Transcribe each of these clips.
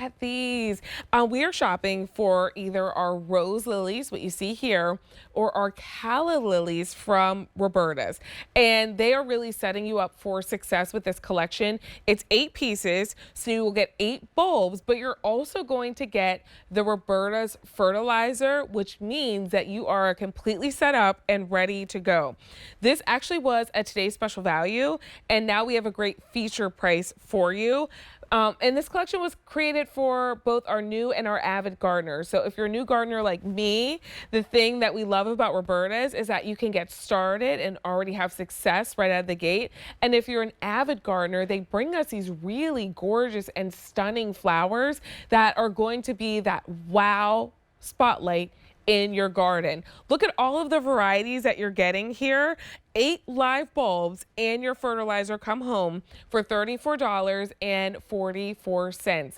at these. We are shopping for either our rose lilies, what you see here, or our calla lilies from Roberta's. And they are really setting you up for success with this collection. It's 8 pieces, so you will get 8 bulbs, but you're also going to get the Roberta's Fertilizer, which means that you are completely set up and ready to go. This actually was a today's special value, and now we have a great feature price for you. And this collection was created for both our new and our avid gardeners. So if you're a new gardener like me, the thing that we love about Roberta's is that you can get started and already have success right out of the gate. And if you're an avid gardener, they bring us these really gorgeous and stunning flowers that are going to be that wow spotlight in your garden. Look at all of the varieties that you're getting here. 8 live bulbs and your fertilizer come home for $34.44.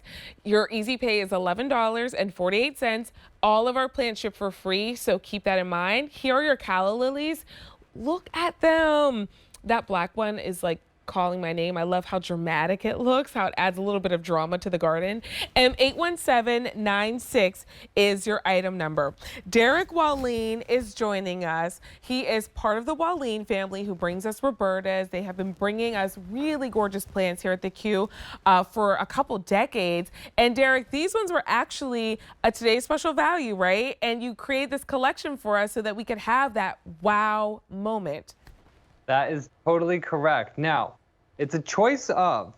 Your easy pay is $11.48. All of our plants ship for free, so keep that in mind. Here are your calla lilies. Look at them. That black one is like calling my name. I love how dramatic it looks, how it adds a little bit of drama to the garden. And 81796 is your item number. Derek Walleen is joining us. He is part of the Walleen family who brings us Roberta's. They have been bringing us really gorgeous plants here at the Q for a couple decades. And Derek, these ones were actually a today's special value, right? And you created this collection for us so that we could have that wow moment. That is totally correct. Now, it's a choice of,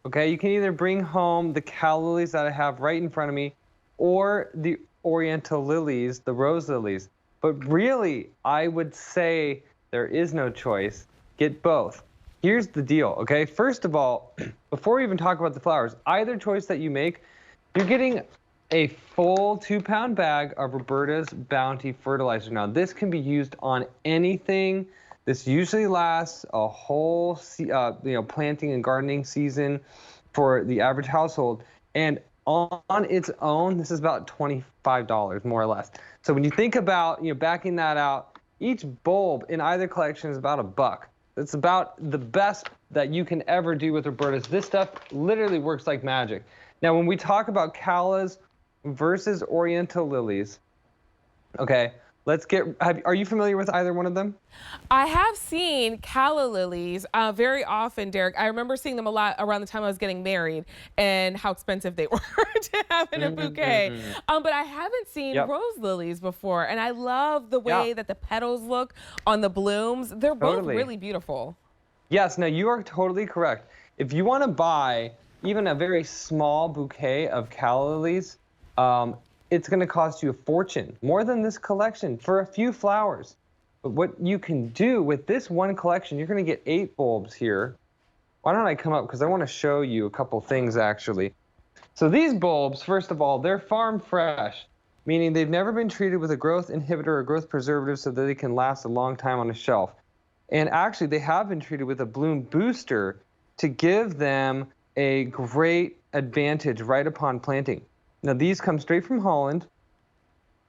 okay, you can either bring home the calla lilies that I have right in front of me or the oriental lilies, the rose lilies. But really, I would say there is no choice. Get both. Here's the deal, okay? First of all, before we even talk about the flowers, either choice that you make, you're getting a full 2-pound bag of Roberta's Bounty Fertilizer. Now, this can be used on anything. This usually lasts a whole planting and gardening season for the average household. And on its own, this is about $25, more or less. So when you think about backing that out, each bulb in either collection is about $1. It's about the best that you can ever do with Roberta's. This stuff literally works like magic. Now, when we talk about callas versus oriental lilies, okay, are you familiar with either one of them? I have seen calla lilies very often, Derek. I remember seeing them a lot around the time I was getting married and how expensive they were to have in a bouquet. But I haven't seen rose lilies before, and I love the way that the petals look on the blooms. They're both really beautiful. Yes, no, you are totally correct. If you want to buy even a very small bouquet of calla lilies, it's going to cost you a fortune, more than this collection, for a few flowers. But what you can do with this one collection, you're going to get 8 bulbs here. Why don't I come up, because I want to show you a couple things, actually. So these bulbs, first of all, they're farm fresh, meaning they've never been treated with a growth inhibitor or growth preservative so that they can last a long time on a shelf. And actually, they have been treated with a bloom booster to give them a great advantage right upon planting. Now, these come straight from Holland.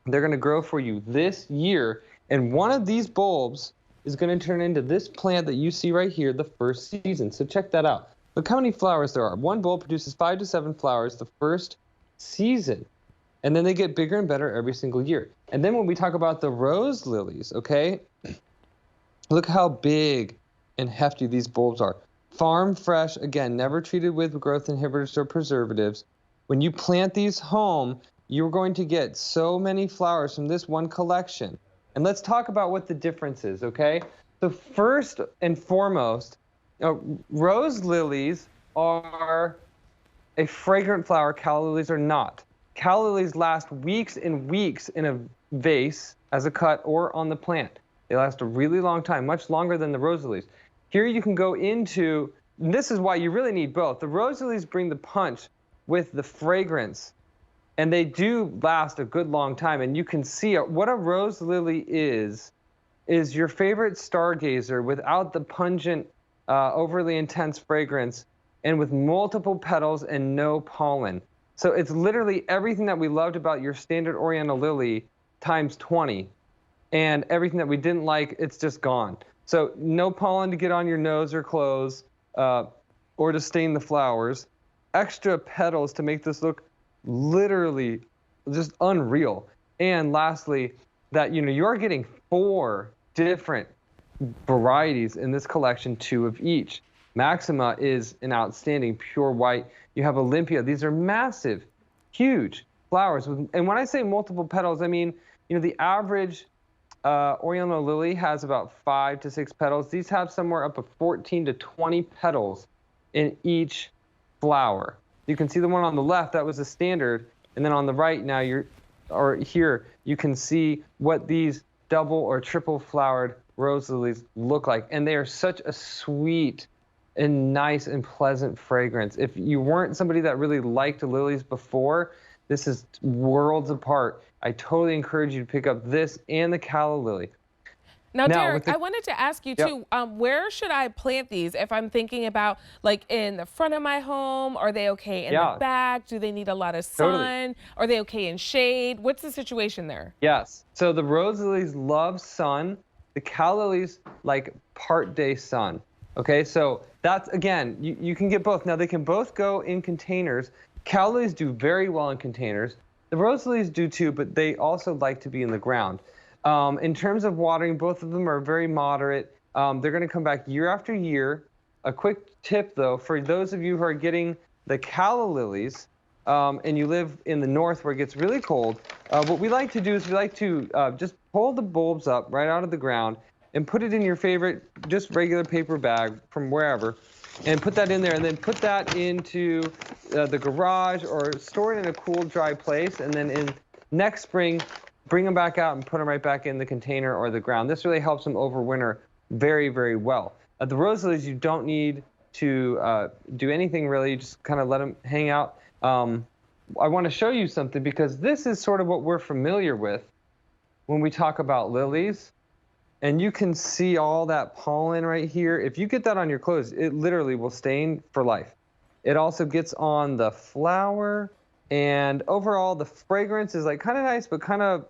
They're going to grow for you this year. And one of these bulbs is going to turn into this plant that you see right here the first season. So check that out. Look how many flowers there are. One bulb produces 5 to 7 flowers the first season. And then they get bigger and better every single year. And then when we talk about the rose lilies, okay, look how big and hefty these bulbs are. Farm fresh, again, never treated with growth inhibitors or preservatives. When you plant these home, you're going to get so many flowers from this one collection. And let's talk about what the difference is, okay? So first and foremost, rose lilies are a fragrant flower. Calla lilies are not. Calla lilies last weeks and weeks in a vase as a cut or on the plant. They last a really long time, much longer than the rose lilies. Here you can go into, and this is why you really need both. The rose lilies bring the punch with the fragrance, and they do last a good long time. And you can see what a rose lily is your favorite stargazer without the pungent, overly intense fragrance, and with multiple petals and no pollen. So it's literally everything that we loved about your standard oriental lily times 20, and everything that we didn't like, it's just gone. So no pollen to get on your nose or clothes, or to stain the flowers. Extra petals to make this look literally just unreal. And lastly, that you are getting 4 different varieties in this collection, 2 of each. Maxima is an outstanding pure white. You have Olympia. These are massive, huge flowers. And when I say multiple petals, I mean, the average Oriental lily has about 5 to 6 petals. These have somewhere up to 14 to 20 petals in each flower. You can see the one on the left, that was the standard. And then on the right now, here, you can see what these double or triple flowered rose lilies look like. And they are such a sweet and nice and pleasant fragrance. If you weren't somebody that really liked lilies before, this is worlds apart. I totally encourage you to pick up this and the calla lily. Now, Derek, I wanted to ask you too, where should I plant these? If I'm thinking about like in the front of my home, are they okay in the back? Do they need a lot of sun? Totally. Are they okay in shade? What's the situation there? Yes. So the rose lilies love sun. The calla lilies like part day sun. Okay, so that's, again, you can get both. Now, they can both go in containers. Calla lilies do very well in containers. The rose lilies do too, but they also like to be in the ground. In terms of watering, both of them are very moderate. They're going to come back year after year. A quick tip, though, for those of you who are getting the calla lilies and you live in the north where it gets really cold, what we like to do is we like to just pull the bulbs up right out of the ground and put it in your favorite, just regular paper bag from wherever, and put that in there, and then put that into the garage or store it in a cool, dry place, and then in next spring, bring them back out and put them right back in the container or the ground. This really helps them overwinter very, very well. The rose lilies, you don't need to do anything really. You just kind of let them hang out. I want to show you something because this is sort of what we're familiar with when we talk about lilies. And you can see all that pollen right here. If you get that on your clothes, it literally will stain for life. It also gets on the flower. And overall, the fragrance is like kind of nice, but kind of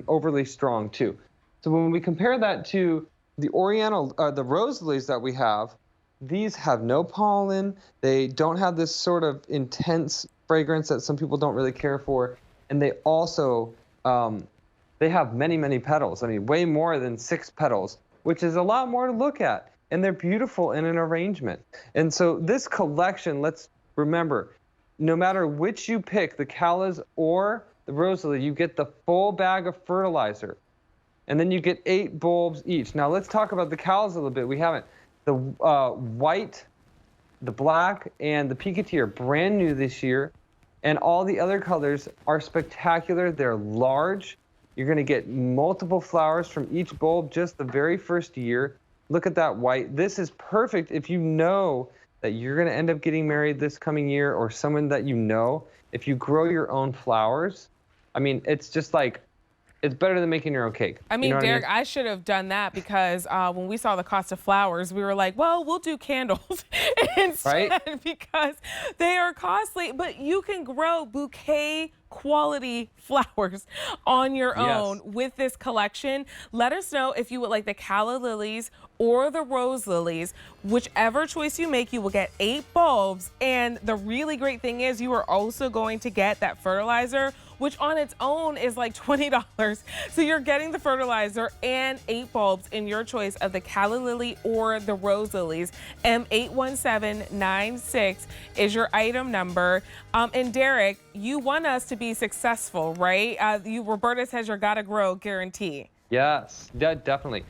overly strong too. So when we compare that to the the rose lilies that we have, these have no pollen. They don't have this sort of intense fragrance that some people don't really care for. And they also, they have many, many petals. I mean, way more than 6 petals, which is a lot more to look at. And they're beautiful in an arrangement. And so this collection, let's remember, no matter which you pick, the callas or the rose lily, you get the full bag of fertilizer. And then you get 8 bulbs each. Now let's talk about the callas a little bit. We haven't. The white, the black, and the Piketty are brand new this year. And all the other colors are spectacular. They're large. You're going to get multiple flowers from each bulb just the very first year. Look at that white. This is perfect if you know that you're going to end up getting married this coming year, or someone that you know. If you grow your own flowers, I mean, it's just like, it's better than making your own cake. I mean, you know Derek, I should have done that because when we saw the cost of flowers, we were like, well, we'll do candles instead, right? Because they are costly. But you can grow bouquet quality flowers on your own with this collection. Let us know if you would like the calla lilies or the rose lilies. Whichever choice you make, you will get 8 bulbs. And the really great thing is you are also going to get that fertilizer, which on its own is like $20. So you're getting the fertilizer and 8 bulbs in your choice of the calla lily or the rose lilies. M81796 is your item number. And Derek, you want us to be successful, right? Roberta says you're gotta grow guarantee. Yes, definitely.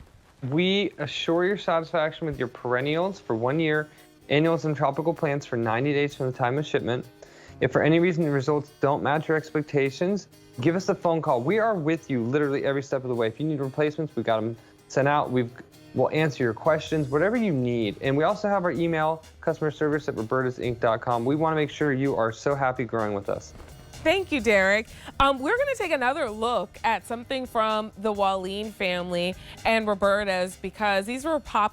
We assure your satisfaction with your perennials for 1 year, annuals and tropical plants for 90 days from the time of shipment. If for any reason the results don't match your expectations, give us a phone call. We are with you literally every step of the way. If you need replacements, we've got them sent out. We'll answer your questions, whatever you need. And we also have our email, customerservice@robertasinc.com. We want to make sure you are so happy growing with us. Thank you, Derek. We're going to take another look at something from the Walline family and Roberta's because these were popular.